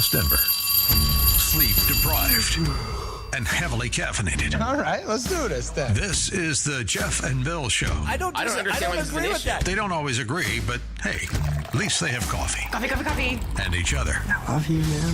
West Denver. Sleep deprived and heavily caffeinated. All right, let's do this then. This is the Jeff and Bill Show. I don't agree with that. They don't always agree, but hey, at least they have coffee. Coffee. And each other. I love you, man.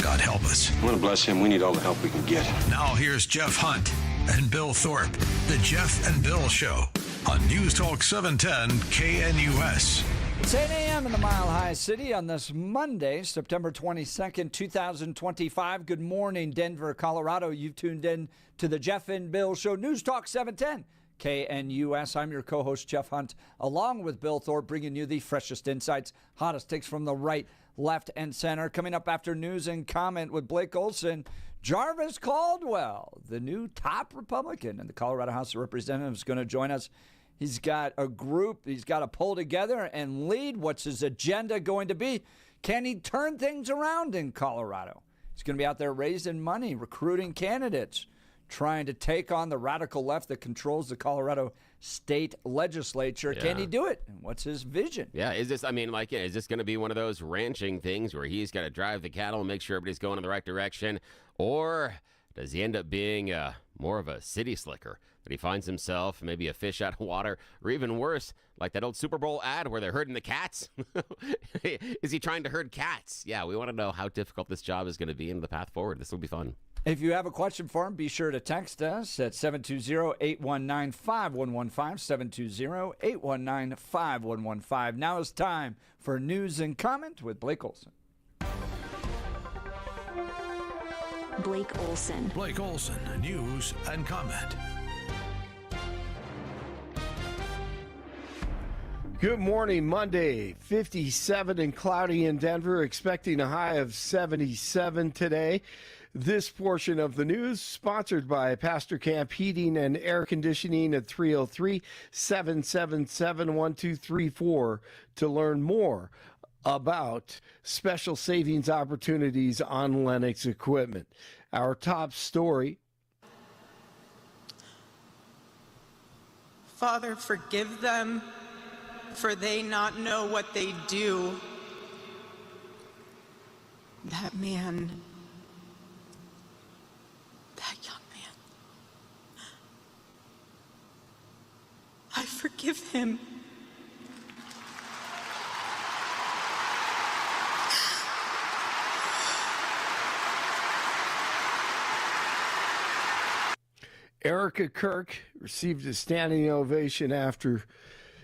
God help us. I want to bless him. We need all the help we can get. Now here's Jeff Hunt and Bill Thorpe. The Jeff and Bill Show on News Talk 710 KNUS. It's 8 a.m. in the Mile High City on this Monday, September 22nd, 2025. Good morning, Denver, Colorado. You've tuned in to the Jeff and Bill Show, News Talk 710 KNUS. I'm your co-host, Jeff Hunt, along with Bill Thorpe, bringing you the freshest insights, hottest takes from the right, left, and center. Coming up after news and comment with Blake Olson, Jarvis Caldwell, the new top Republican in the Colorado House of Representatives, is going to join us. He's got a group he's got to pull together and lead. What's his agenda going to be? Can he turn things around in Colorado? He's going to be out there raising money, recruiting candidates, trying to take on the radical left that controls the Colorado state legislature. Yeah. Can he do it? And what's his vision? Yeah, is this going to be one of those ranching things where he's got to drive the cattle and make sure everybody's going in the right direction? Or does he end up being more of a city slicker, that he finds himself maybe a fish out of water, or even worse, like that old Super Bowl ad where they're herding the cats? Is he trying to herd cats? Yeah, we want to know how difficult this job is going to be and the path forward. This will be fun. If you have a question for him, be sure to text us at 720-819-5115, 720-819-5115. Now it's time for news and comment with Blake Olson. Blake Olson. Blake Olson, news and comment. Good morning, Monday, 57 and cloudy in Denver, expecting a high of 77 today. This portion of the news sponsored by Pastor Camp Heating and Air Conditioning at 303-777-1234 to learn more about special savings opportunities on Lennox equipment. Our top story. Father, forgive them, for they not know what they do. That man, that young man, I forgive him. Erica Kirk received a standing ovation after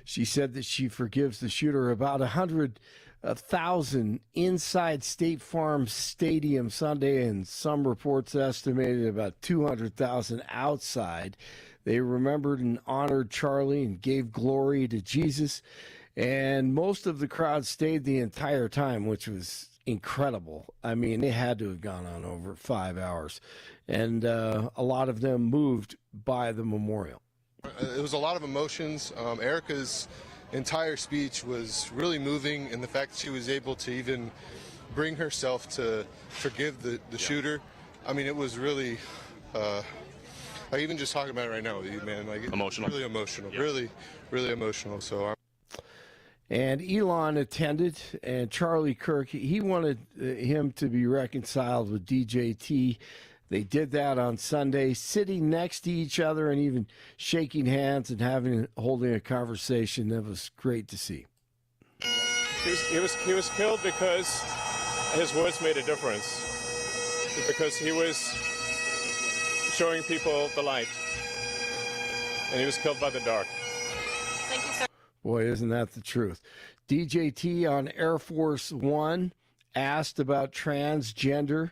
she said that she forgives the shooter. About 100,000 inside State Farm Stadium Sunday, and some reports estimated about 200,000 outside. They remembered and honored Charlie and gave glory to Jesus, and most of the crowd stayed the entire time, which was incredible. I mean, it had to have gone on over 5 hours, and a lot of them moved by the memorial. It was a lot of emotions. Erica's entire speech was really moving, and the fact that she was able to even bring herself to forgive the shooter. I mean, it was really, like even just talking about it right now with you, man, like Emotional. Really emotional, Yeah. really, really emotional. So And Elon attended, and Charlie Kirk, he wanted him to be reconciled with DJT. They did that on Sunday, sitting next to each other and even shaking hands and holding a conversation. That was great to see. He was killed because his words made a difference, because he was showing people the light, and he was killed by the dark. Thank you, sir. Boy, isn't that the truth? DJT on Air Force One asked about transgender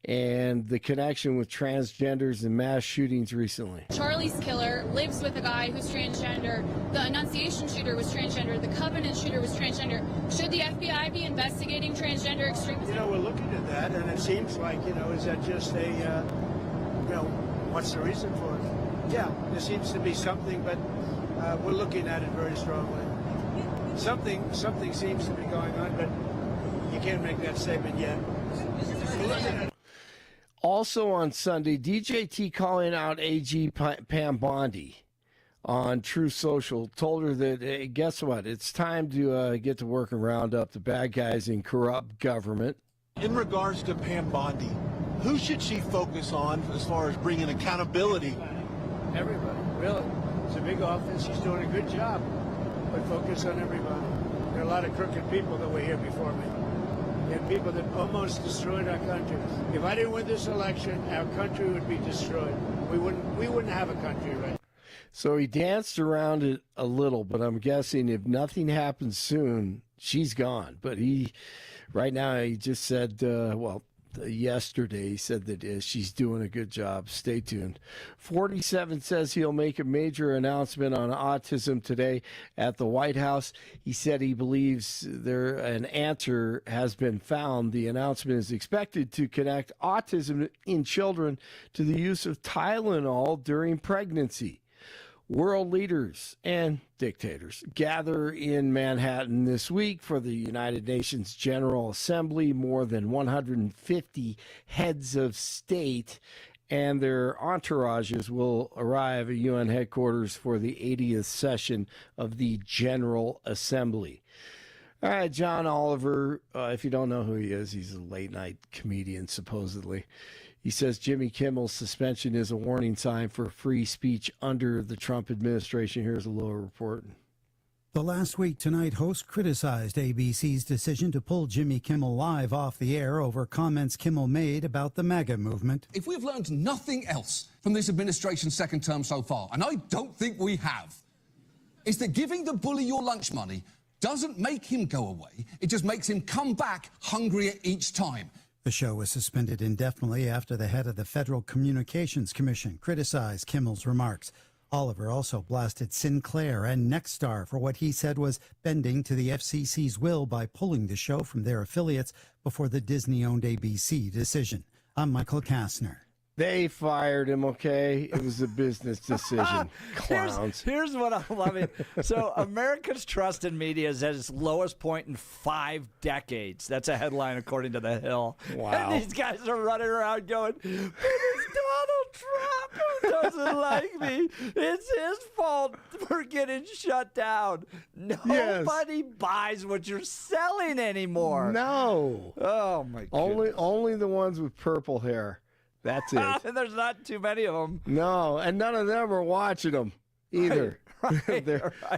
and the connection with transgenders and mass shootings recently. Charlie's killer lives with a guy who's transgender. The Annunciation shooter was transgender. The Covenant shooter was transgender. Should the FBI be investigating transgender extremism? We're looking at that, and it seems like, is that just a, what's the reason for it? Yeah, there seems to be something, but we're looking at it very strongly. Something seems to be going on, but you can't make that statement yet. Also on Sunday, DJT calling out AG Pam Bondi on Truth Social, told her that, hey, guess what? It's time to get to work and round up the bad guys in corrupt government. In regards to Pam Bondi, who should she focus on as far as bringing accountability? Everybody, really. It's a big office. She's doing a good job. But focus on everybody. There are a lot of crooked people that were here before me. And people that almost destroyed our country. If I didn't win this election, our country would be destroyed. We wouldn't have a country right now. So he danced around it a little, but I'm guessing if nothing happens soon, she's gone. But right now, he just said, yesterday, he said that she's doing a good job. Stay tuned. 47 says he'll make a major announcement on autism today at the White House. He said he believes an answer has been found. The announcement is expected to connect autism in children to the use of Tylenol during pregnancy. World leaders and dictators gather in Manhattan this week for the United Nations General Assembly. More than 150 heads of state and their entourages will arrive at UN headquarters for the 80th session of the General Assembly. All right, John Oliver, if you don't know who he is, he's a late-night comedian, supposedly. He says Jimmy Kimmel's suspension is a warning sign for free speech under the Trump administration. Here's a little report. The Last Week Tonight host criticized ABC's decision to pull Jimmy Kimmel Live off the air over comments Kimmel made about the MAGA movement. If we've learned nothing else from this administration's second term so far, and I don't think we have, is that giving the bully your lunch money doesn't make him go away. It just makes him come back hungrier each time. The show was suspended indefinitely after the head of the Federal Communications Commission criticized Kimmel's remarks. Oliver also blasted Sinclair and Nexstar for what he said was bending to the FCC's will by pulling the show from their affiliates before the Disney-owned ABC decision. I'm Michael Kastner. They fired him, okay? It was a business decision. Clowns. Here's what I'm loving. So America's trust in media is at its lowest point in 5 decades. That's a headline according to The Hill. Wow. And these guys are running around going, but it's Donald Trump who doesn't like me. It's his fault we're getting shut down. Nobody buys what you're selling anymore. No. Oh, my goodness. Only the ones with purple hair. That's it. And there's not too many of them. No, and none of them are watching them either. Right,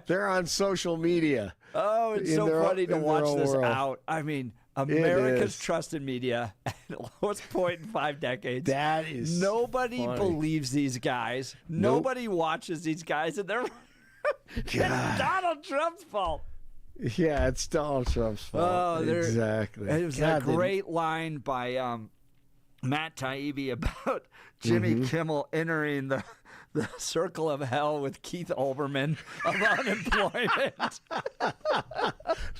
they're on social media. Oh, it's so funny to watch this world. out. I mean, America's trust in media at the lowest point in 5 decades. That is Nobody funny. believes these guys. Nope. Nobody watches these guys, and they're it's Donald Trump's fault. Yeah, it's Donald Trump's fault. Oh, exactly. It was a great line by Matt Taibbi about Jimmy Kimmel entering the circle of hell with Keith Olbermann of unemployment.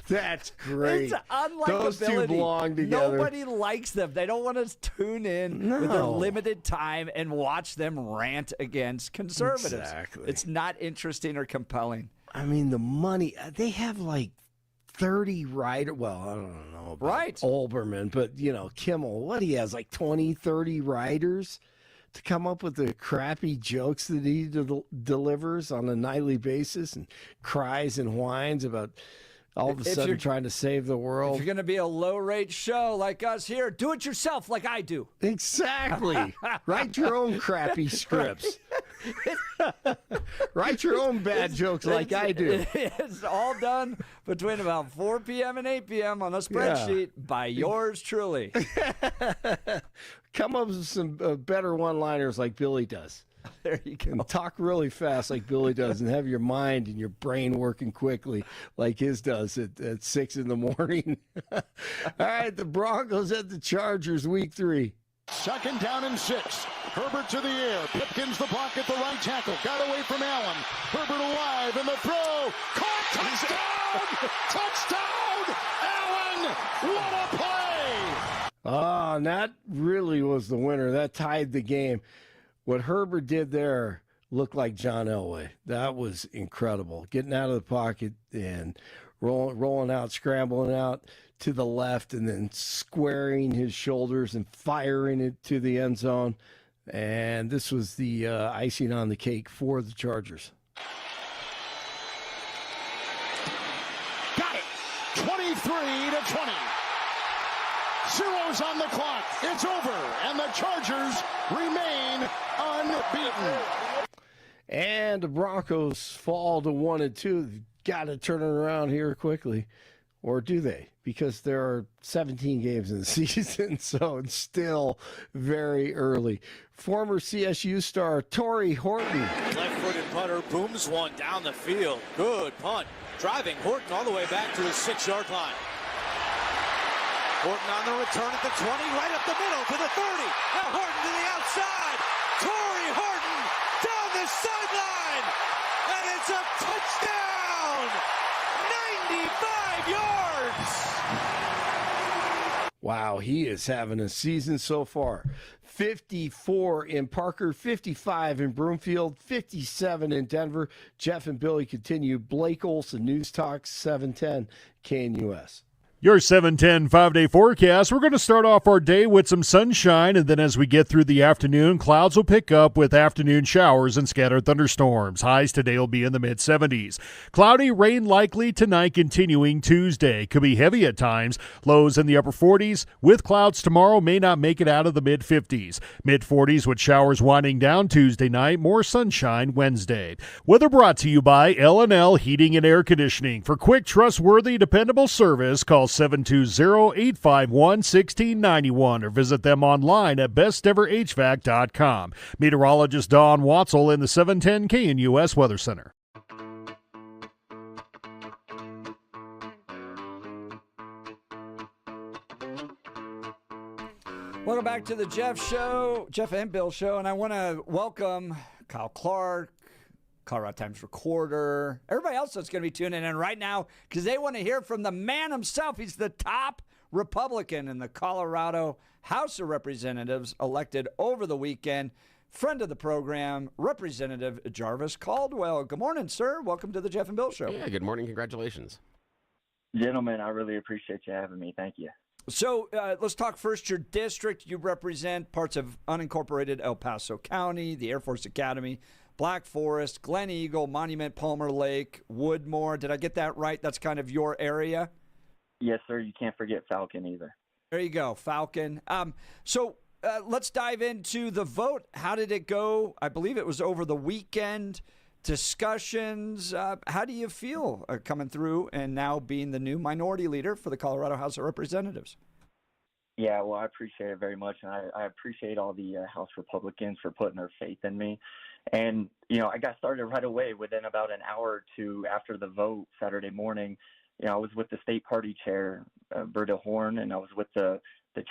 That's great. It's unlikability. Those two belong together. Nobody likes them. They don't want to tune in with their limited time and watch them rant against conservatives. Exactly. It's not interesting or compelling. I mean, the money, they have like 30 writers. Well, I don't know about Olbermann, but, Kimmel, what he has, like 20, 30 writers to come up with the crappy jokes that he delivers on a nightly basis and cries and whines about all of a sudden trying to save the world. If you're going to be a low-rate show like us here, do it yourself like I do. Exactly. Write your own crappy scripts. Write your own bad jokes like I do. It's all done between about 4 p.m. and 8 p.m. on a spreadsheet by yours truly. Come up with some better one-liners like Billy does. There you go. And talk really fast like Billy does and have your mind and your brain working quickly like his does at 6 in the morning. All right, the Broncos at the Chargers, week 3. 2nd down and 6. Herbert to the air. Pipkins the block at the right tackle. Got away from Allen. Herbert alive in the throw. Caught. Touchdown! Allen! What a play! Oh, and that really was the winner. That tied the game. What Herbert did there looked like John Elway. That was incredible. Getting out of the pocket and rolling out, scrambling out to the left, and then squaring his shoulders and firing it to the end zone. And this was the icing on the cake for the Chargers. Got it. 23-20. Zeros on the clock. It's over, and the Chargers remain unbeaten. And the Broncos fall to 1-2. They've got to turn it around here quickly. Or do they? Because there are 17 games in the season, so it's still very early. Former CSU star Torrey Horton. Left-footed punter booms one down the field. Good punt. Driving Horton all the way back to his 6-yard line. Horton on the return at the 20, right up the middle to the 30. Now Horton to the outside. Torrey Horton down the sideline. And it's a touchdown. 95 yards. Wow, he is having a season so far. 54 in Parker, 55 in Broomfield, 57 in Denver. Jeff and Billy continue. Blake Olson, News Talk 710 KNUS. Your 710 5-day forecast. We're going to start off our day with some sunshine, and then as we get through the afternoon, clouds will pick up with afternoon showers and scattered thunderstorms. Highs today will be in the mid-70s. Cloudy, rain likely tonight, continuing Tuesday. Could be heavy at times. Lows in the upper 40s. With clouds tomorrow, may not make it out of the mid-50s. Mid-40s with showers winding down Tuesday night. More sunshine Wednesday. Weather brought to you by L&L Heating and Air Conditioning. For quick, trustworthy, dependable service, call 720-851-1691 or visit them online at besteverhvac.com. Meteorologist Dawn Watzel in the 710 KNUS Weather Center. Welcome back to the Jeff and Bill Show, and I want to welcome Kyle Clark, Colorado Times recorder, everybody else that's going to be tuning in right now because they want to hear from the man himself. He's the top Republican in the Colorado House of Representatives, elected over the weekend. Friend of the program, Representative Jarvis Caldwell. Good morning, sir. Welcome to the Jeff and Bill Show. Yeah, good morning. Congratulations. Gentlemen, I really appreciate you having me. Thank you. So let's talk first your district. You represent parts of unincorporated El Paso County, the Air Force Academy, Black Forest, Glen Eagle, Monument, Palmer Lake, Woodmore. Did I get that right? That's kind of your area? Yes, sir. You can't forget Falcon either. There you go, Falcon. So let's dive into the vote. How did it go? I believe it was over the weekend. Discussions. How do you feel coming through and now being the new minority leader for the Colorado House of Representatives? Yeah, well, I appreciate it very much, and I appreciate all the House Republicans for putting their faith in me. And, I got started right away within about an hour or two after the vote Saturday morning. I was with the state party chair, Berta Horn, and I was with the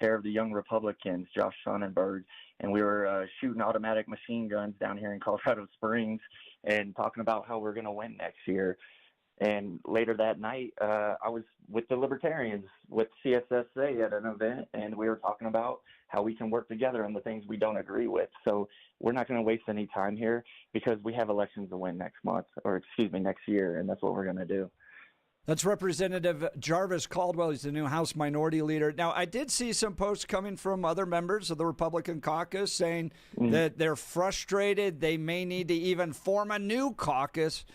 chair of the Young Republicans, Josh Sonnenberg, and we were shooting automatic machine guns down here in Colorado Springs and talking about how we're going to win next year. And later that night, I was with the Libertarians, with CSSA at an event, and we were talking about how we can work together on the things we don't agree with. So we're not going to waste any time here because we have elections to win next year, and that's what we're going to do. That's Representative Jarvis Caldwell. He's the new House Minority Leader. Now, I did see some posts coming from other members of the Republican caucus saying that they're frustrated. They may need to even form a new caucus.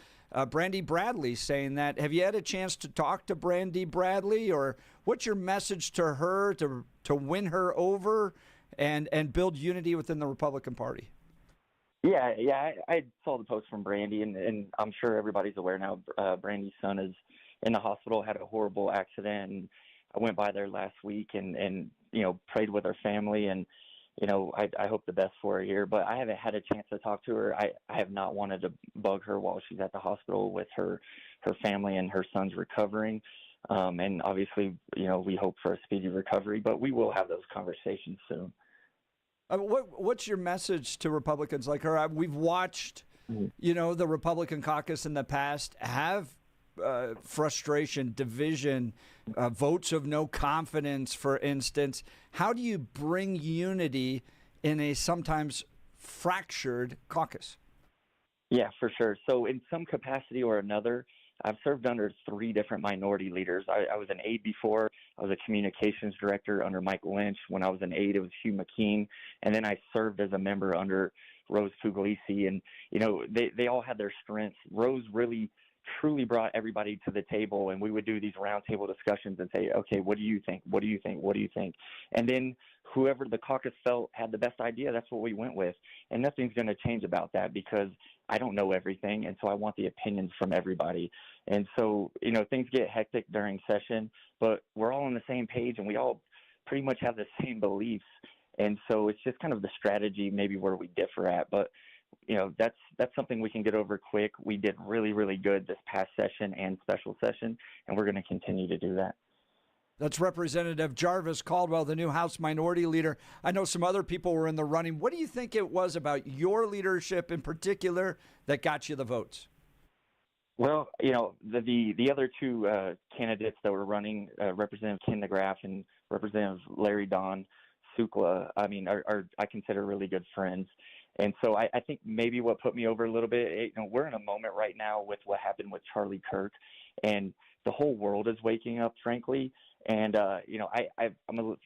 Brandy Bradley saying that. Have you had a chance to talk to Brandy Bradley, or what's your message to her to win her over and build unity within the Republican Party? Yeah, I saw the post from Brandy, and I'm sure everybody's aware now. Brandy's son is in the hospital, had a horrible accident, and I went by there last week and prayed with her family, and I hope the best for her here, but I haven't had a chance to talk to her. I have not wanted to bug her while she's at the hospital with her family and her son's recovering. And obviously, we hope for a speedy recovery, but we will have those conversations soon. What's your message to Republicans like her? We've watched, the Republican caucus in the past have frustration, division, votes of no confidence, for instance. How do you bring unity in a sometimes fractured caucus? Yeah, for sure. So in some capacity or another, I've served under 3 different minority leaders. I was an aide before. I was a communications director under Mike Lynch. When I was an aide, it was Hugh McKean. And then I served as a member under Rose Puglisi. And, they all had their strengths. Rose really truly brought everybody to the table, and we would do these roundtable discussions and say, okay, what do you think? What do you think? What do you think? And then whoever the caucus felt had the best idea, that's what we went with. And nothing's going to change about that because I don't know everything, and so I want the opinions from everybody. And so, things get hectic during session, but we're all on the same page, and we all pretty much have the same beliefs. And so it's just kind of the strategy maybe where we differ at. But that's something we can get over quick. We did really, really good this past session and special session, and we're going to continue to do that. That's Representative Jarvis Caldwell, the new House Minority Leader. I know some other people were in the running. What do you think it was about your leadership in particular that got you the votes? Well, the other two candidates that were running, Representative Ken DeGraff and Representative Larry Don Sukla, are I consider really good friends. And so I think maybe what put me over a little bit, we're in a moment right now with what happened with Charlie Kirk, and the whole world is waking up, frankly. And, I'm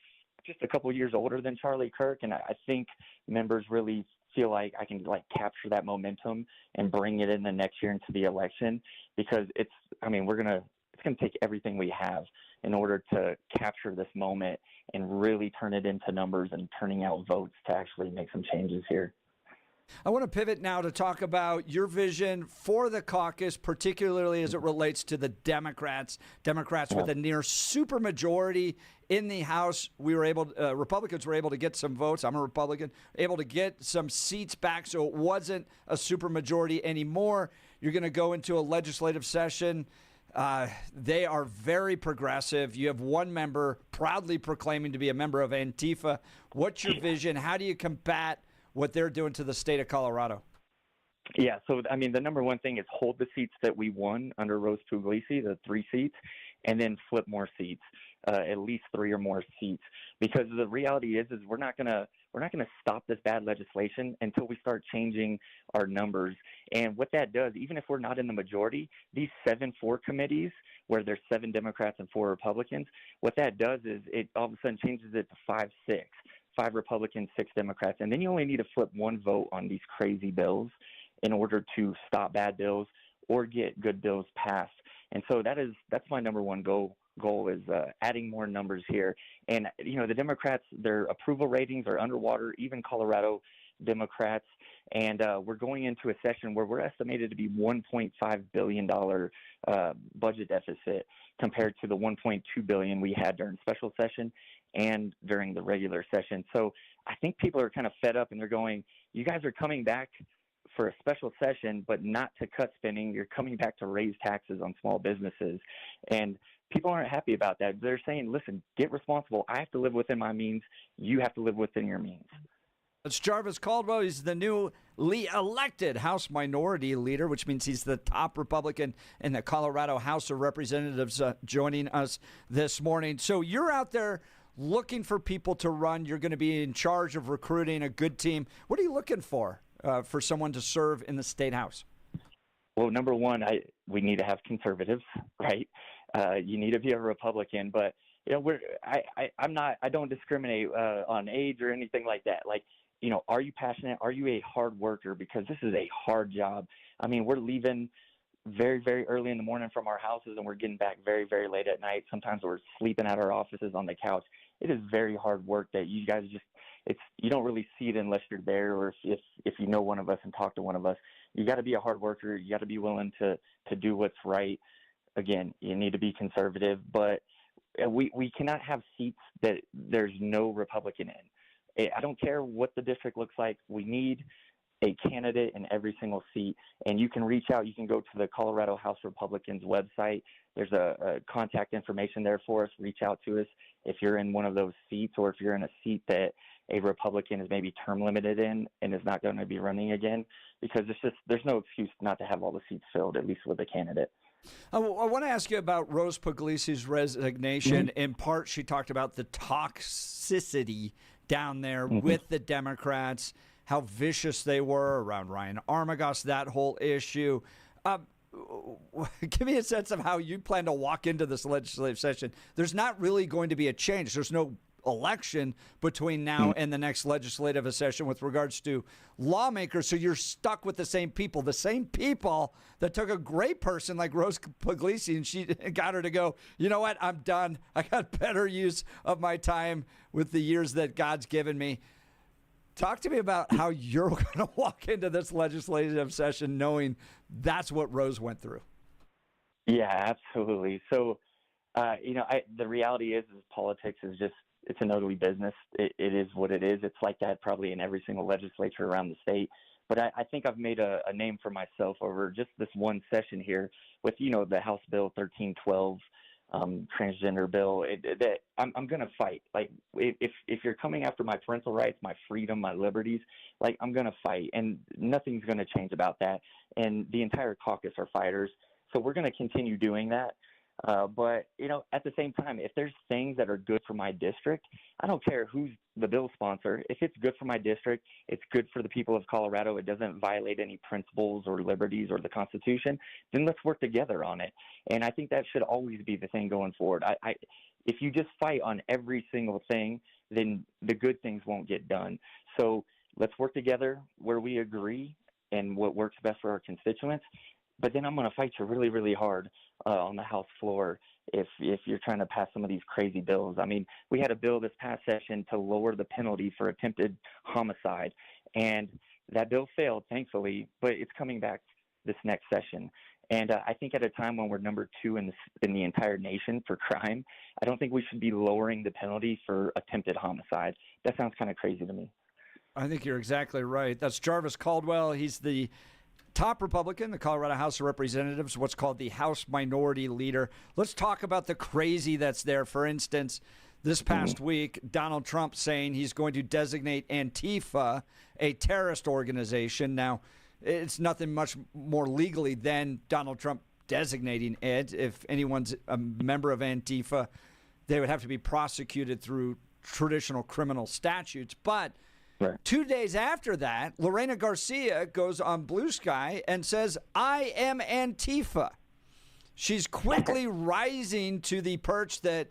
just a couple years older than Charlie Kirk, and I think members really feel like I can capture that momentum and bring it in the next year into the election, because it's going to take everything we have in order to capture this moment and really turn it into numbers and turning out votes to actually make some changes here. I want to pivot now to talk about your vision for the caucus, particularly as it relates to the Democrats. Democrats with a near supermajority in the House. Republicans were able to get some votes. I'm a Republican, able to get some seats back, so it wasn't a supermajority anymore. You're going to go into a legislative session. They are very progressive. You have one member proudly proclaiming to be a member of Antifa. What's your vision? How do you combat what they're doing to the state of Colorado? Yeah, so, the number one thing is hold the seats that we won under Rose Puglisi, the 3 seats, and then flip more seats, at least 3 or more seats. Because the reality is we're not gonna stop this bad legislation until we start changing our numbers. And what that does, even if we're not in the majority, these 7-4 committees, where there's 7 Democrats and 4 Republicans, what that does is it all of a sudden changes it to 5-6. 5 Republicans, 6 Democrats, and then you only need to flip 1 vote on these crazy bills in order to stop bad bills or get good bills passed. And so that's my number one goal is adding more numbers here. And the Democrats, their approval ratings are underwater, even Colorado Democrats, and we're going into a session where we're estimated to be $1.5 billion budget deficit compared to the $1.2 billion we had during special session and during the regular session. So I think people are kind of fed up, and they're going, you guys are coming back for a special session, but not to cut spending. You're coming back to raise taxes on small businesses. And people aren't happy about that. They're saying, listen, get responsible. I have to live within my means. You have to live within your means. It's Jarvis Caldwell. He's the newly elected House Minority Leader, which means he's the top Republican in the Colorado House of Representatives, joining us this morning. So you're out there looking for people to run. You're going to be in charge of recruiting a good team. What are you looking for someone to serve in the State House? Well, number one, we need to have conservatives, right? You need to be a Republican, but I don't discriminate on age or anything like that. Are you passionate? Are you a hard worker? Because this is a hard job. We're leaving very, very early in the morning from our houses, and we're getting back very, very late at night. Sometimes we're sleeping at our offices on the couch. It is very hard work that you guys you don't really see it unless you're there, or if you know one of us and talk to one of us. You got to be a hard worker. You got to be willing to do what's right. Again, you need to be conservative, but we cannot have seats that there's no Republican in. I don't care what the district looks like. We need a candidate in every single seat, and you can reach out. You can go to the Colorado House Republicans website. There's a contact information there for us. Reach out to us if you're in one of those seats, or if you're in a seat that a Republican is maybe term limited in and is not going to be running again, because there's no excuse not to have all the seats filled, at least with a candidate. I want to ask you about Rose Puglisi's resignation. Mm-hmm. In part, she talked about the toxicity down there with the Democrats, how vicious they were around Ryan Armagost, that whole issue. Give me a sense of how you plan to walk into this legislative session. There's not really going to be a change. There's no election between now and the nenext legislative session with regards to lawmakers. So you're stuck with the same people that took a great person like Rose Puglisi and she got her to go, you know what, I'm done. I got better use of my time with the years that God's given me. Talk to me about how you're going to walk into this legislative session knowing that's what Rose went through. Yeah, absolutely. So, the reality is politics is just, it's an ugly business. It is what it is. It's like that probably in every single legislature around the state. But I think I've made a name for myself over just this one session here with, the House Bill 1312, transgender bill. I'm going to fight. Like, if you're coming after my parental rights, my freedom, my liberties, like, I'm going to fight. And nothing's going to change about that. And the entire caucus are fighters. So we're going to continue doing that. But, at the same time, if there's things that are good for my district, I don't care who's the bill sponsor. If it's good for my district, it's good for the people of Colorado, it doesn't violate any principles or liberties or the Constitution, then let's work together on it. And I think that should always be the thing going forward. If you just fight on every single thing, then the good things won't get done. So let's work together where we agree and what works best for our constituents. But then I'm going to fight you really, really hard on the House floor if you're trying to pass some of these crazy bills. I mean, we had a bill this past session to lower the penalty for attempted homicide, and that bill failed, thankfully, but it's coming back this next session. And I think at a time when we're number 2 in the entire nation for crime, I don't think we should be lowering the penalty for attempted homicide. That sounds kind of crazy to me. I think you're exactly right. That's Jarvis Caldwell. He's the top Republican, the Colorado House of Representatives, what's called the House Minority Leader. Let's talk about the crazy that's there. For instance, this past week, Donald Trump saying he's going to designate Antifa a terrorist organization. Now, it's nothing much more legally than Donald Trump designating it. If anyone's a member of Antifa, they would have to be prosecuted through traditional criminal statutes. But 2 days after that, Lorena Garcia goes on Blue Sky and says, I am Antifa. She's quickly rising to the perch that,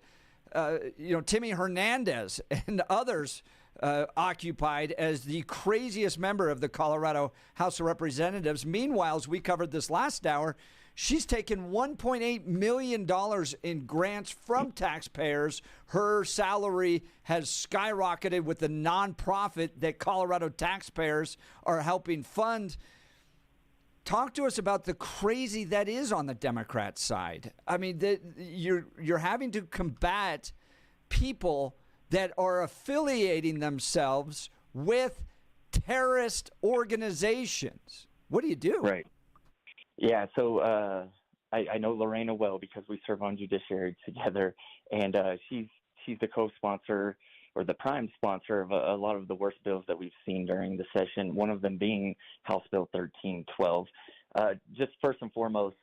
Timmy Hernandez and others occupied as the craziest member of the Colorado House of Representatives. Meanwhile, as we covered this last hour, she's taken $1.8 million in grants from taxpayers. Her salary has skyrocketed with the nonprofit that Colorado taxpayers are helping fund. Talk to us about the crazy that is on the Democrat side. I mean, you're having to combat people that are affiliating themselves with terrorist organizations. What do you do? Right. Yeah, so I know Lorena well because we serve on judiciary together, and she's the co-sponsor or the prime sponsor of a lot of the worst bills that we've seen during the session, one of them being House Bill 1312. Just first and foremost,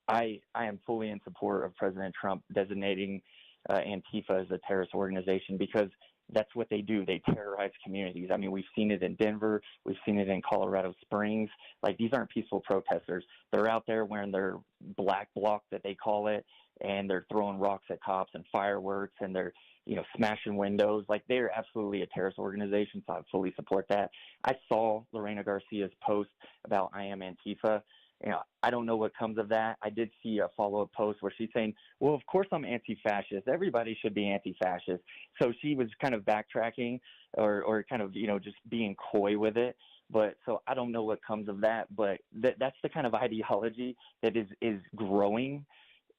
I am fully in support of President Trump designating Antifa as a terrorist organization because that's what they do. They terrorize communities. I mean, we've seen it in Denver. We've seen it in Colorado Springs. Like, these aren't peaceful protesters. They're out there wearing their black bloc that they call it, and they're throwing rocks at cops and fireworks, and they're, smashing windows. Like, they're absolutely a terrorist organization, so I fully support that. I saw Lorena Garcia's post about I am Antifa. I don't know what comes of that. I did see a follow-up post where she's saying, well, of course I'm anti-fascist. Everybody should be anti-fascist. So she was kind of backtracking or kind of, just being coy with it. But so I don't know what comes of that. But that's the kind of ideology that is growing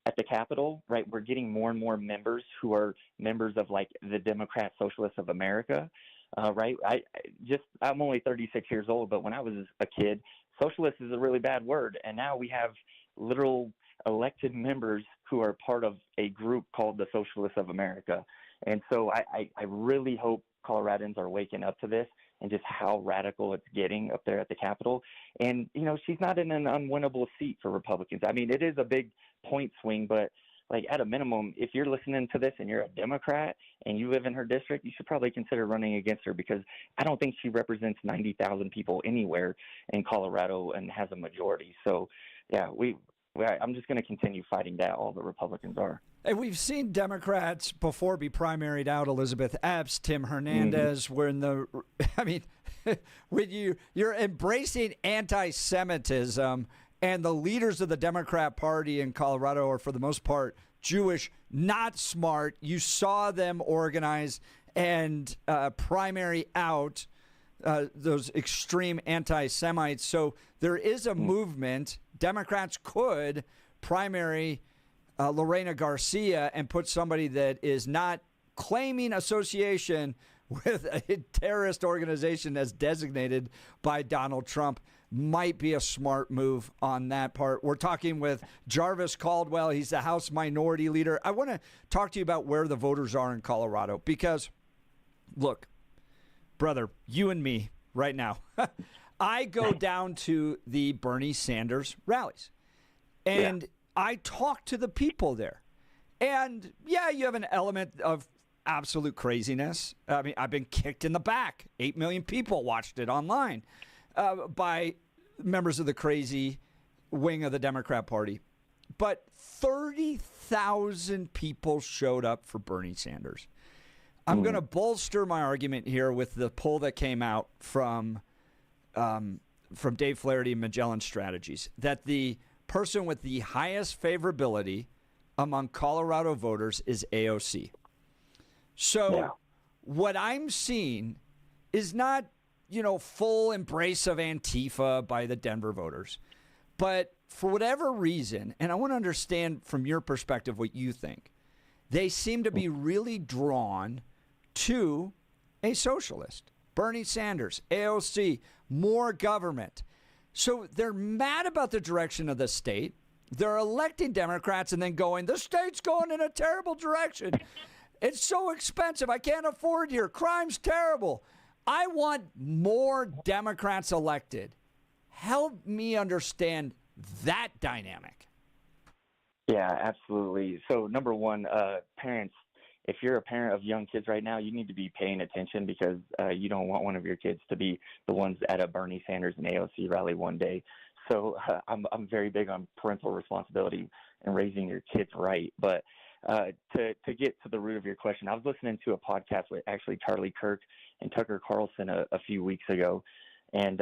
at the Capitol, right? We're getting more and more members who are members of, like, the Democrat Socialists of America, right? I'm only 36 years old, but when I was a kid, socialist is a really bad word, and now we have literal elected members who are part of a group called the Socialists of America. And so I really hope Coloradans are waking up to this and just how radical it's getting up there at the Capitol. And, she's not in an unwinnable seat for Republicans. I mean, it is a big point swing, but, like, at a minimum, if you're listening to this and you're a Democrat and you live in her district, you should probably consider running against her because I don't think she represents 90,000 people anywhere in Colorado and has a majority. So, yeah, I'm just going to continue fighting that. All the Republicans are. And we've seen Democrats before be primaried out. Elizabeth Epps, Tim Hernandez. We're in the. I mean, when you're embracing anti-Semitism, and the leaders of the Democrat Party in Colorado are, for the most part, Jewish, not smart. You saw them organize and primary out those extreme anti-Semites. So there is a movement. Democrats could primary Lorena Garcia and put somebody that is not claiming association with a terrorist organization as designated by Donald Trump. Might be a smart move on that part. We're talking with Jarvis Caldwell. He's the House Minority Leader. I want to talk to you about where the voters are in Colorado because, look, brother, you and me right now, I go down to the Bernie Sanders rallies, and I talk to the people there. And, yeah, you have an element of absolute craziness. I mean, I've been kicked in the back. 8 million people watched it online. By members of the crazy wing of the Democrat Party. But 30,000 people showed up for Bernie Sanders. I'm going to bolster my argument here with the poll that came out from Dave Flaherty and Magellan Strategies, that the person with the highest favorability among Colorado voters is AOC. So what I'm seeing is not full embrace of Antifa by the Denver voters. But for whatever reason, and I want to understand from your perspective what you think, they seem to be really drawn to a socialist. Bernie Sanders, AOC, more government. So they're mad about the direction of the state. They're electing Democrats and then going, the state's going in a terrible direction. It's so expensive. I can't afford here. Crime's terrible. I want more Democrats elected. Help me understand that dynamic. Yeah, absolutely. So, number one, parents, if you're a parent of young kids right now, you need to be paying attention because you don't want one of your kids to be the ones at a Bernie Sanders and AOC rally one day. So I'm very big on parental responsibility and raising your kids right. But to get to the root of your question, I was listening to a podcast with actually Charlie Kirk and Tucker Carlson a few weeks ago. And,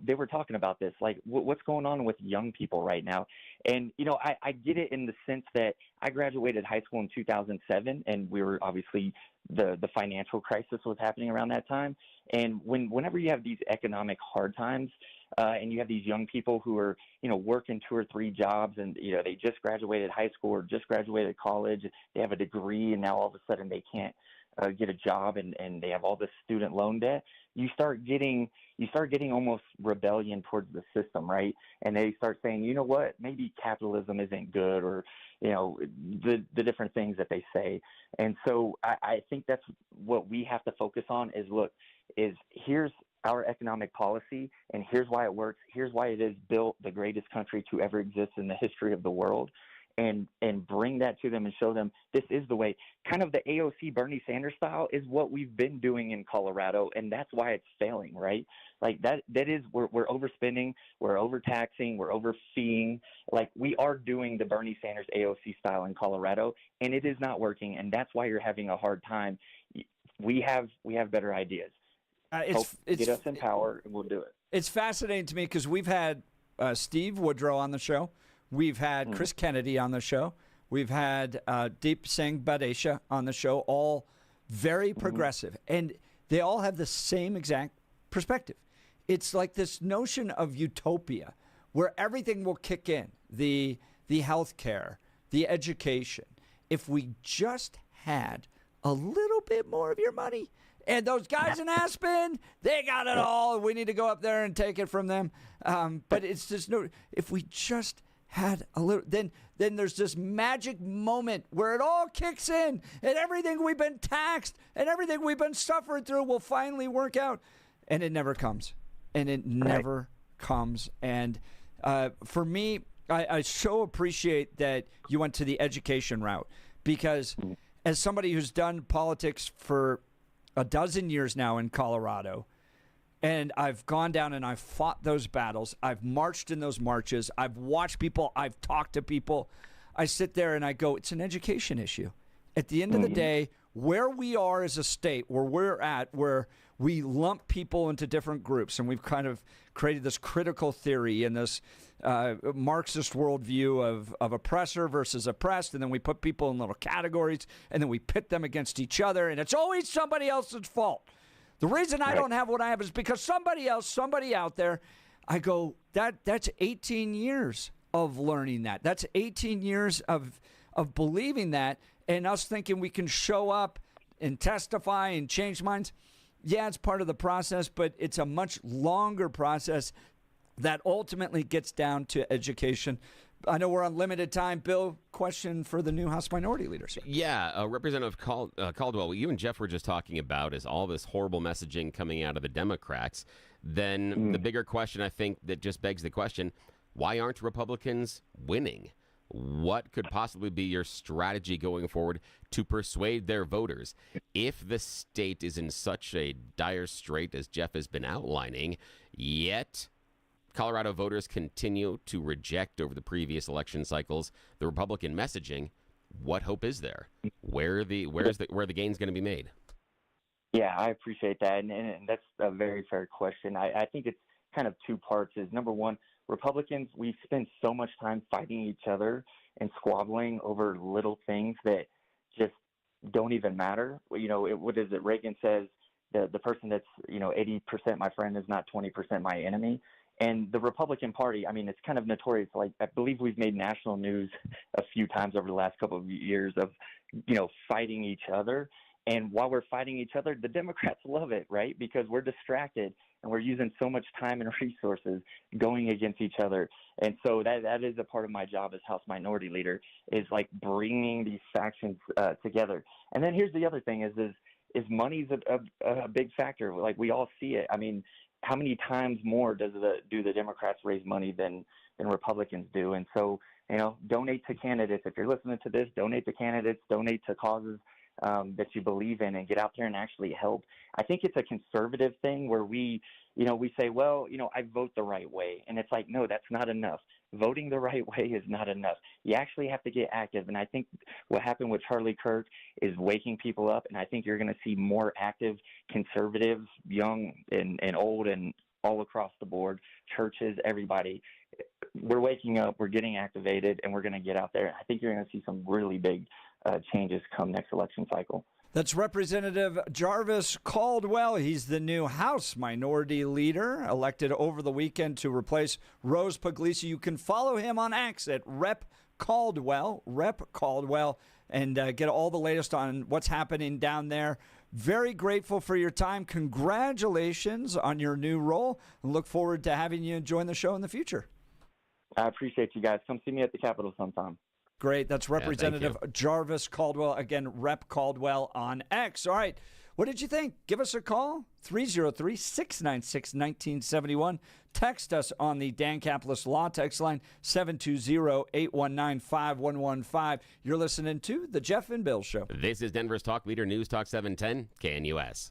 they were talking about this, like what's going on with young people right now. And, I get it in the sense that I graduated high school in 2007, and we were obviously the financial crisis was happening around that time. And whenever you have these economic hard times and you have these young people who are, working 2 or 3 jobs and, they just graduated high school or just graduated college, they have a degree, and now all of a sudden they can't get a job and they have all this student loan debt, you start getting almost rebellion towards the system, right? And they start saying, you know what, maybe capitalism isn't good, or the different things that they say. And so I think that's what we have to focus on is here's our economic policy, and here's why it works. Here's why it has built the greatest country to ever exist in the history of the world. And bring that to them and show them this is the way. Kind of the AOC Bernie Sanders style is what we've been doing in Colorado, and that's why it's failing, right? Like that is we're overspending, we're overtaxing, we're overfeeing. Like we are doing the Bernie Sanders AOC style in Colorado, and it is not working, and that's why you're having a hard time. We have better ideas. Get us in power, and we'll do it. It's fascinating to me because we've had Steve Woodrow on the show. We've had Chris Kennedy on the show. We've had Deep Singh Badesha on the show, all very progressive. And they all have the same exact perspective. It's like this notion of utopia where everything will kick in, the health care, the education. If we just had a little bit more of your money. And those guys in Aspen, they got it all. We need to go up there and take it from them. But it's just if we just had a little, then there's this magic moment where it all kicks in and everything we've been taxed and everything we've been suffering through will finally work out. And it never comes. And it never comes. And for me, I so appreciate that you went to the education route because as somebody who's done politics for a dozen years now in Colorado, And I've gone down and I've fought those battles. I've marched in those marches. I've watched people. I've talked to people. I sit there and I go, it's an education issue. At the end of the day, where we are as a state, where we're at, where we lump people into different groups, and we've kind of created this critical theory and this Marxist worldview of oppressor versus oppressed, and then we put people in little categories, and then we pit them against each other, and it's always somebody else's fault. The reason I don't have what I have is because somebody else, somebody out there. I go, that's 18 years of learning that. That's 18 years of believing that, and us thinking we can show up and testify and change minds. Yeah, it's part of the process, but it's a much longer process that ultimately gets down to education. I know we're on limited time. Bill, question for the new House Minority Leaders. Yeah, Representative Caldwell, what you and Jeff were just talking about is all this horrible messaging coming out of the Democrats. Then the bigger question, I think, that just begs the question, why aren't Republicans winning? What could possibly be your strategy going forward to persuade their voters? If the state is in such a dire strait as Jeff has been outlining, yet Colorado voters continue to reject over the previous election cycles the Republican messaging, what hope is there? Where the gain's going to be made? Yeah, I appreciate that, and that's a very fair question. I think it's kind of two parts. Is number one, Republicans, we spend so much time fighting each other and squabbling over little things that just don't even matter. What is it? Reagan says the person that's 80% my friend is not 20% my enemy. And the Republican Party, I mean, it's kind of notorious. Like, I believe we've made national news a few times over the last couple of years of, fighting each other. And while we're fighting each other, the Democrats love it, right? Because we're distracted and we're using so much time and resources going against each other. And so that is a part of my job as House Minority Leader, is like bringing these factions together. And then here's the other thing is money's a big factor. Like, we all see it. I mean, how many times more do the Democrats raise money than Republicans do? And so, donate to candidates. If you're listening to this, donate to candidates, donate to causes that you believe in, and get out there and actually help. I think it's a conservative thing where we say, well, I vote the right way. And it's like, no, that's not enough. Voting the right way is not enough. You actually have to get active. And I think what happened with Charlie Kirk is waking people up. And I think you're going to see more active conservatives, young and old and all across the board, churches, everybody. We're waking up, we're getting activated, and we're going to get out there. I think you're going to see some really big changes come next election cycle. That's Representative Jarvis Caldwell. He's the new House Minority Leader, elected over the weekend to replace Rose Puglisi. You can follow him on X at Rep Caldwell, and get all the latest on what's happening down there. Very grateful for your time. Congratulations on your new role, and look forward to having you join the show in the future. I appreciate you guys. Come see me at the Capitol sometime. Great. That's Representative Jarvis Caldwell. Again, Rep Caldwell on X. All right. What did you think? Give us a call, 303-696-1971. Text us on the Dan Caplis Law text line, 720-819-5115. You're listening to The Jeff and Bill Show. This is Denver's Talk Leader, News Talk 710, KNUS.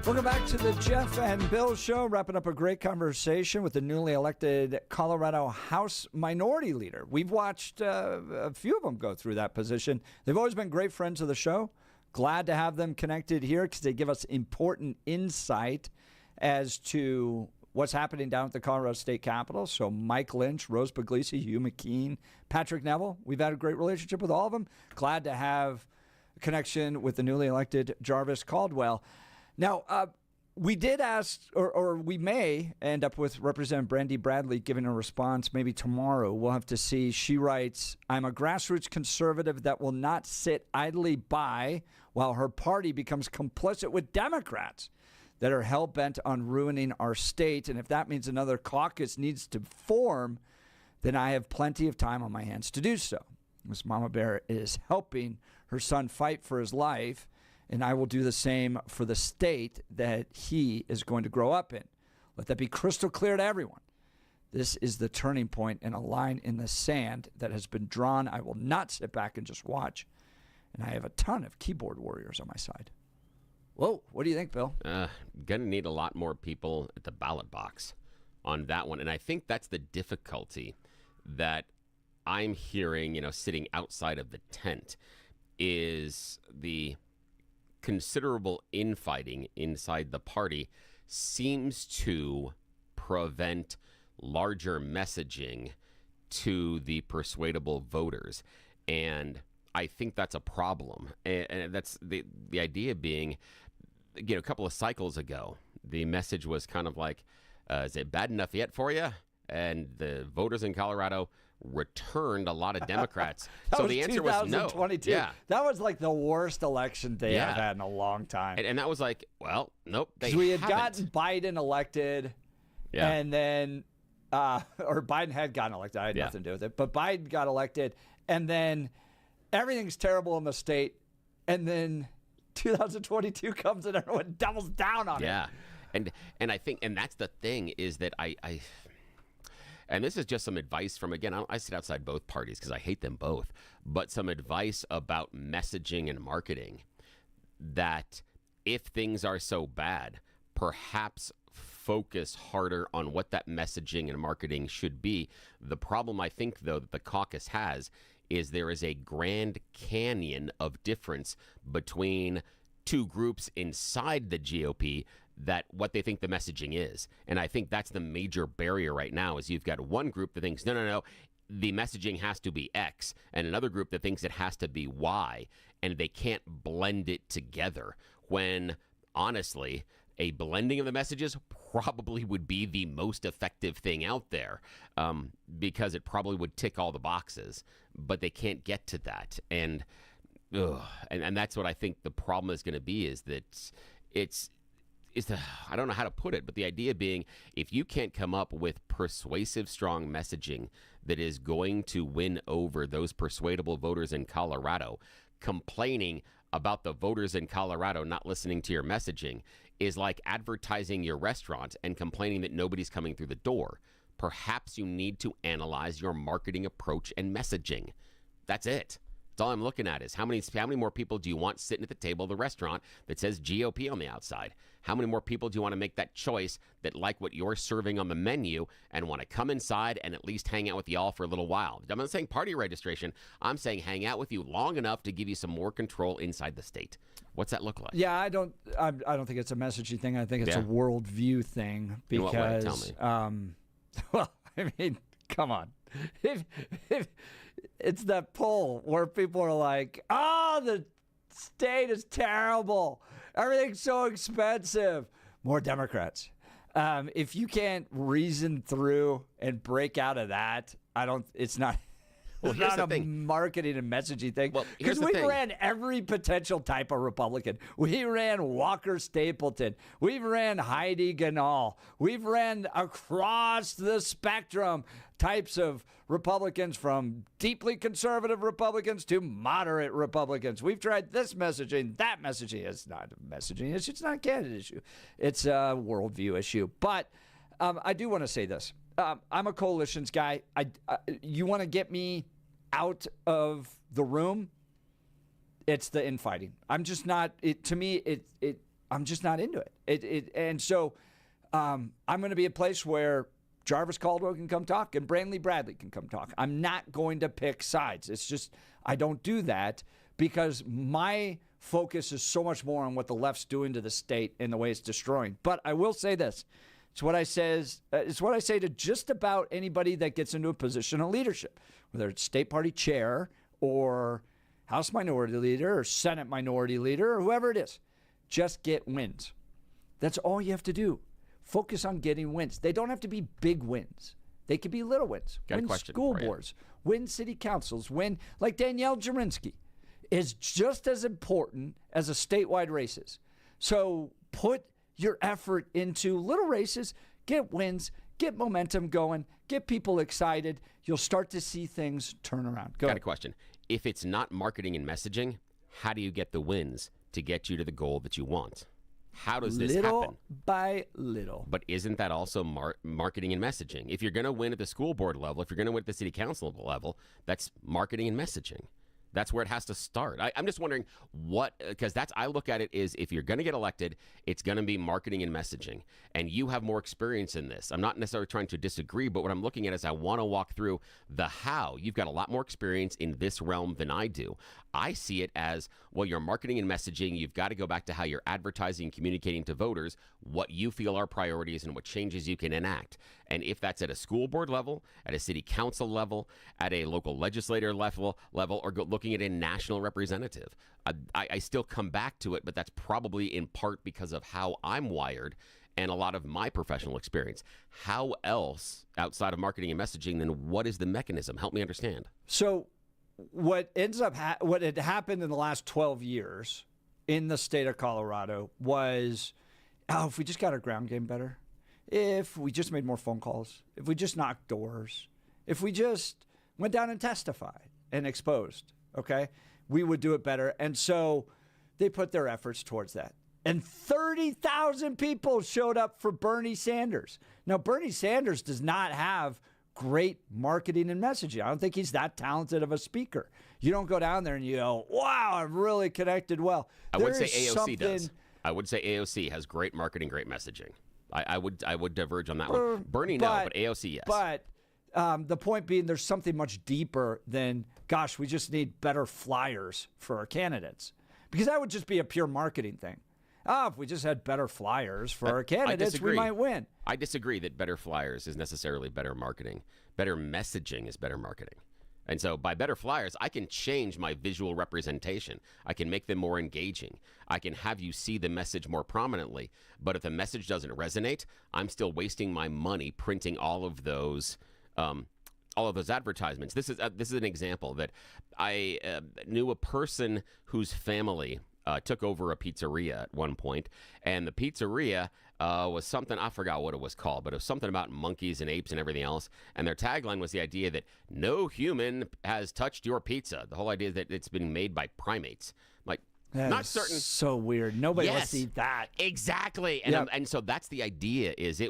Welcome back to the Jeff and Bill Show, wrapping up a great conversation with the newly elected Colorado House Minority Leader. We've watched a few of them go through that position. They've always been great friends of the show. Glad to have them connected here because they give us important insight as to what's happening down at the Colorado State Capitol. So Mike Lynch, Rose Puglisi, Hugh McKean, Patrick Neville. We've had a great relationship with all of them. Glad to have a connection with the newly elected Jarvis Caldwell. Now, we did ask, or we may end up with Representative Brandy Bradley giving a response maybe tomorrow. We'll have to see. She writes, I'm a grassroots conservative that will not sit idly by while her party becomes complicit with Democrats that are hell-bent on ruining our state. And if that means another caucus needs to form, then I have plenty of time on my hands to do so. Miss Mama Bear is helping her son fight for his life, and I will do the same for the state that he is going to grow up in. Let that be crystal clear to everyone. This is the turning point and a line in the sand that has been drawn. I will not sit back and just watch. And I have a ton of keyboard warriors on my side. Whoa, what do you think, Bill? Gonna need a lot more people at the ballot box on that one. And I think that's the difficulty that I'm hearing, sitting outside of the tent, is the considerable infighting inside the party seems to prevent larger messaging to the persuadable voters. And I think that's a problem. And that's the idea being, a couple of cycles ago, the message was kind of like, is it bad enough yet for you? And the voters in Colorado returned a lot lot of Democrats. So the answer was no. Yeah. That was like the worst election day I've had in a long time. And that was like, well, nope. We had gotten Biden elected, and then, or Biden had gotten elected. I had nothing to do with it. But Biden got elected, and then everything's terrible in the state. And then 2022 comes and everyone doubles down on it. Yeah. And I think, and that's the thing, is that I and this is just some advice from, again, I sit outside both parties because I hate them both, but some advice about messaging and marketing, that if things are so bad, perhaps focus harder on what that messaging and marketing should be. The problem, I think, though, that the caucus has is there is a Grand Canyon of difference between two groups inside the GOP that what they think the messaging is. And I think that's the major barrier right now, is you've got one group that thinks, no, the messaging has to be X, and another group that thinks it has to be Y, and they can't blend it together, when honestly, a blending of the messages probably would be the most effective thing out there, because it probably would tick all the boxes, but they can't get to that. And that's what I think the problem is going to be, is that I don't know how to put it, but the idea being, if you can't come up with persuasive, strong messaging that is going to win over those persuadable voters in Colorado, complaining about the voters in Colorado not listening to your messaging is like advertising your restaurant and complaining that nobody's coming through the door. Perhaps you need to analyze your marketing approach and messaging. That's it. That's all I'm looking at, is how many more people do you want sitting at the table of the restaurant that says GOP on the outside? How many more people do you want to make that choice, that like what you're serving on the menu and want to come inside and at least hang out with y'all for a little while? I'm not saying party registration. I'm saying hang out with you long enough to give you some more control inside the state. What's that look like? Yeah, I don't think it's a messaging thing. I think it's a worldview thing, because In what way? Tell me. Well, I mean, come on. If it's that poll where people are like, oh, the state is terrible, everything's so expensive, more Democrats. If you can't reason through and break out of that, it's not a marketing and messaging thing. Well, because we ran every potential type of Republican. We ran Walker Stapleton. We've ran Heidi Ganahl. We've ran across the spectrum types of Republicans, from deeply conservative Republicans to moderate Republicans. We've tried this messaging, that messaging. It's not a messaging issue. It's not a candidate issue. It's a worldview issue. But I do want to say this. I'm a coalitions guy. You want to get me out of the room, it's the infighting. I'm just not. To me, I'm just not into it. And so I'm going to be a place where Jarvis Caldwell can come talk and Brantley Bradley can come talk. I'm not going to pick sides. It's just I don't do that because my focus is so much more on what the left's doing to the state and the way it's destroying. But I will say this. It's what I say to just about anybody that gets into a position of leadership, whether it's state party chair or House Minority Leader or Senate Minority Leader or whoever it is. Just get wins. That's all you have to do. Focus on getting wins. They don't have to be big wins. They could be little wins. Got a win question school for you. boards, win city councils, win like Danielle Jurinsky is just as important as a statewide races. So put your effort into little races, get wins, get momentum going, get people excited. You'll start to see things turn around. Go Got ahead. a question. If it's not marketing and messaging, how do you get the wins to get you to the goal that you want? How does this little happen? by little. But isn't that also marketing and messaging? If you're going to win at the school board level, if you're going to win at the city council level, that's marketing and messaging. That's where it has to start. I'm just wondering because I look at it is if you're going to get elected, it's going to be marketing and messaging. And you have more experience in this. I'm not necessarily trying to disagree, but what I'm looking at is I want to walk through the how. You've got a lot more experience in this realm than I do. I see it as, well, your marketing and messaging, you've got to go back to how you're advertising and communicating to voters what you feel are priorities and what changes you can enact. And if that's at a school board level, at a city council level, at a local legislator level, or looking at a national representative, I still come back to it, but that's probably in part because of how I'm wired and a lot of my professional experience. How else, outside of marketing and messaging, then what is the mechanism? Help me understand. So what what had happened in the last 12 years in the state of Colorado was, if we just got our ground game better, if we just made more phone calls, if we just knocked doors, if we just went down and testified and exposed, okay, we would do it better. And so they put their efforts towards that. And 30,000 people showed up for Bernie Sanders. Now, Bernie Sanders does not have great marketing and messaging. I don't think he's that talented of a speaker. You don't go down there and you go, wow, I've really connected well. I would say AOC does. I would say AOC has great marketing, great messaging. I would diverge on that one. Bernie, no, but AOC, yes. But the point being, there's something much deeper than, gosh, we just need better flyers for our candidates. Because that would just be a pure marketing thing. If we just had better flyers for our candidates, we might win. I disagree that better flyers is necessarily better marketing. Better messaging is better marketing. And so by better flyers, I can change my visual representation. I can make them more engaging. I can have you see the message more prominently. But if the message doesn't resonate, I'm still wasting my money printing all of those advertisements. This is an example that I knew a person whose family took over a pizzeria at one point, and the pizzeria was something, I forgot what it was called, but it was something about monkeys and apes and everything else, and their tagline was the idea that no human has touched your pizza. The whole idea that it's been made by primates. Like, that not is certain. So weird. Nobody wants to eat that. Exactly. And and so that's the idea. Is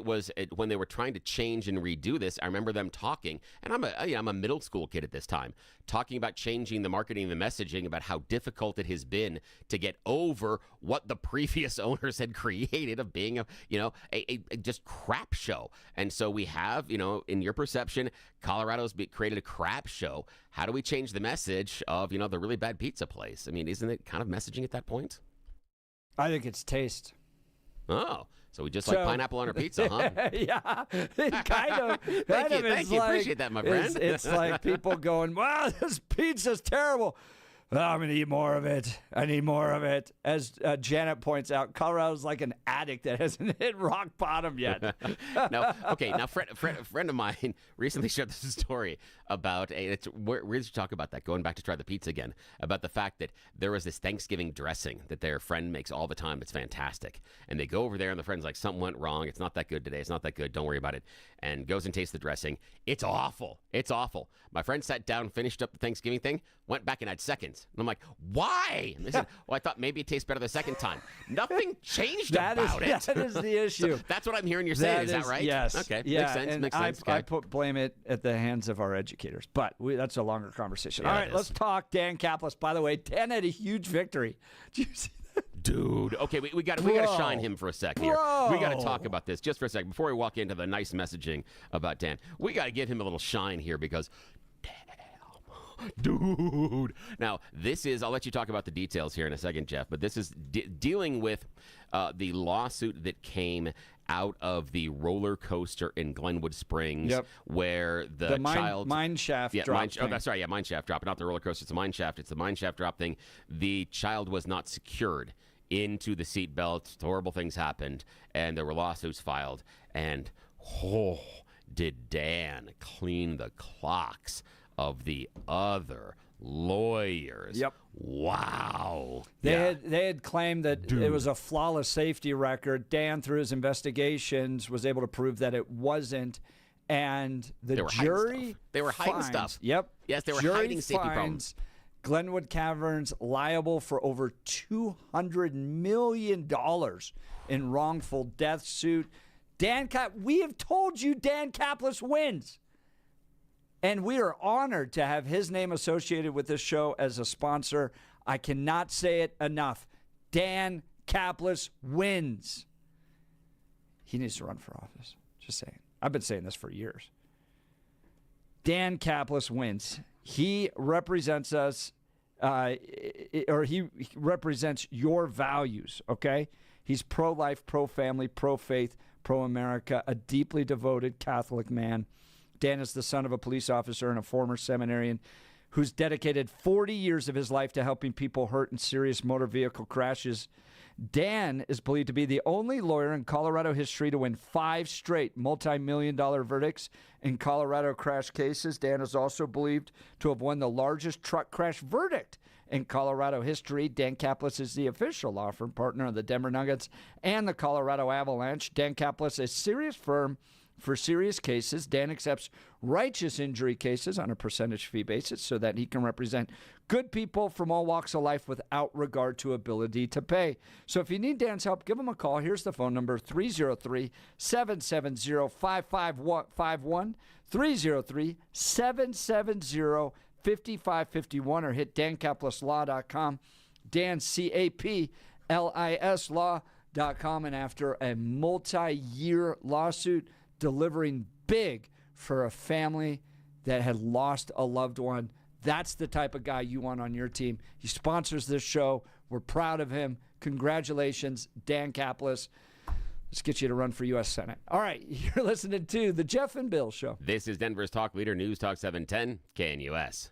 when they were trying to change and redo this, I remember them talking, and I'm a middle school kid at this time, talking about changing the marketing and the messaging about how difficult it has been to get over what the previous owners had created of being a just crap show. And so we have, in your perception, Colorado's created a crap show. How do we change the message of, the really bad pizza place? I mean, isn't it kind of messaging at that point? I think it's taste. Oh, so we just like pineapple on our pizza, huh? Yeah, kind of. Thank you. Appreciate that, my friend. It's like people going, wow, this pizza's terrible. Oh, I'm going to eat more of it. I need more of it. As Janet points out, Colorado's like an addict that hasn't hit rock bottom yet. Now, a friend of mine recently shared this story about where did you talk about that? Going back to try the pizza again, about the fact that there was this Thanksgiving dressing that their friend makes all the time. It's fantastic. And they go over there and the friend's like, something went wrong. It's not that good today. It's not that good. Don't worry about it. And goes and tastes the dressing. It's awful. It's awful. My friend sat down, finished up the Thanksgiving thing, went back and had seconds. And I'm like, why? And they said, well, I thought maybe it tastes better the second time. Nothing changed about it. That is the issue. So that's what I'm hearing you say. Is that right? Yes. Okay. Yeah, Makes sense. and Makes sense. I blame it at the hands of our educators. But that's a longer conversation. All right, let's talk Dan Caplis. By the way, Dan had a huge victory. Did you see that? Dude, okay, we got to shine him for a second here. We got to talk about this just for a second before we walk into the nice messaging about Dan. We got to give him a little shine here because, damn, dude. Now, this is, I'll let you talk about the details here in a second, Jeff, but this is dealing with the lawsuit that came out of the roller coaster in Glenwood Springs, where the child mine shaft drop. Mine shaft drop, not the roller coaster. It's the mine shaft. It's the mine shaft drop thing. The child was not secured into the seatbelt. Horrible things happened, and there were lawsuits filed. And did Dan clean the clocks of the other lawyers? Yep. Wow. They had claimed that it was a flawless safety record. Dan, through his investigations, was able to prove that it wasn't. And the jury They were hiding stuff. Yep. Yes, they were jury hiding safety finds problems. Glenwood Caverns liable for over $200 million in wrongful death suit. We have told you Dan Caplis wins. And we are honored to have his name associated with this show as a sponsor. I cannot say it enough. Dan Caplis wins. He needs to run for office. Just saying. I've been saying this for years. Dan Caplis wins. He represents us, or he represents your values, okay? He's pro-life, pro-family, pro-faith, pro-America, a deeply devoted Catholic man. Dan is the son of a police officer and a former seminarian who's dedicated 40 years of his life to helping people hurt in serious motor vehicle crashes. Dan is believed to be the only lawyer in Colorado history to win 5 straight multi-million-dollar verdicts in Colorado crash cases. Dan is also believed to have won the largest truck crash verdict in Colorado history. Dan Caplis is the official law firm partner of the Denver Nuggets and the Colorado Avalanche. Dan Caplis, a serious firm for serious cases. Dan accepts righteous injury cases on a percentage fee basis so that he can represent good people from all walks of life without regard to ability to pay. So if you need Dan's help, give him a call. Here's the phone number, 303-770-5551, 303-770-5551, or hit dancaplislaw.com, Dan, C-A-P-L-I-S law.com. And after a multi-year lawsuit, delivering big for a family that had lost a loved one. That's the type of guy you want on your team. He sponsors this show. We're proud of him. Congratulations, Dan Caplis. Let's get you to run for U.S. Senate. All right, you're listening to The Jeff and Bill Show. This is Denver's talk leader, News Talk 710, KNUS.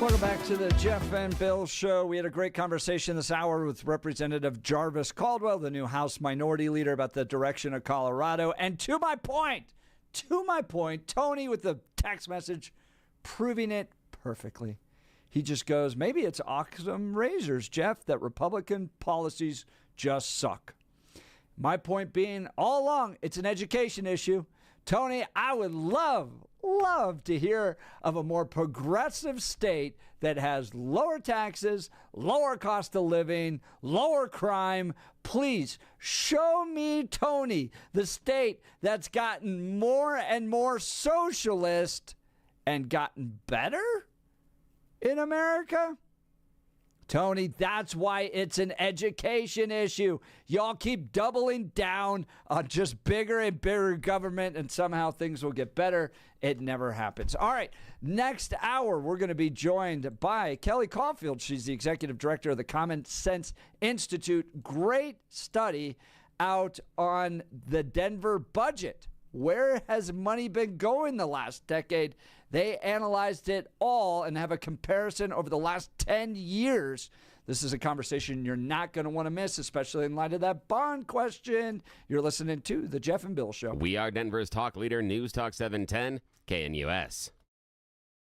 Welcome back to the Jeff and Bill Show. We had a great conversation this hour with Representative Jarvis Caldwell, the new House Minority Leader, about the direction of Colorado. And to my point, Tony with the text message proving it perfectly. He just goes, maybe it's Occam razors, Jeff, that Republican policies just suck. My point being, all along, it's an education issue. Tony, I would love to hear of a more progressive state that has lower taxes, lower cost of living, lower crime. Please show me, Tony, the state that's gotten more and more socialist and gotten better in America. Tony, that's why it's an education issue. Y'all keep doubling down on just bigger and bigger government, and somehow things will get better. It never happens. All right, next hour, we're going to be joined by Kelly Caulfield. She's the executive director of the Common Sense Institute. Great study out on the Denver budget. Where has money been going the last decade? They analyzed it all and have a comparison over the last 10 years. This is a conversation you're not going to want to miss, especially in light of that bond question. You're listening to The Jeff and Bill Show. We are Denver's talk leader, News Talk 710, KNUS.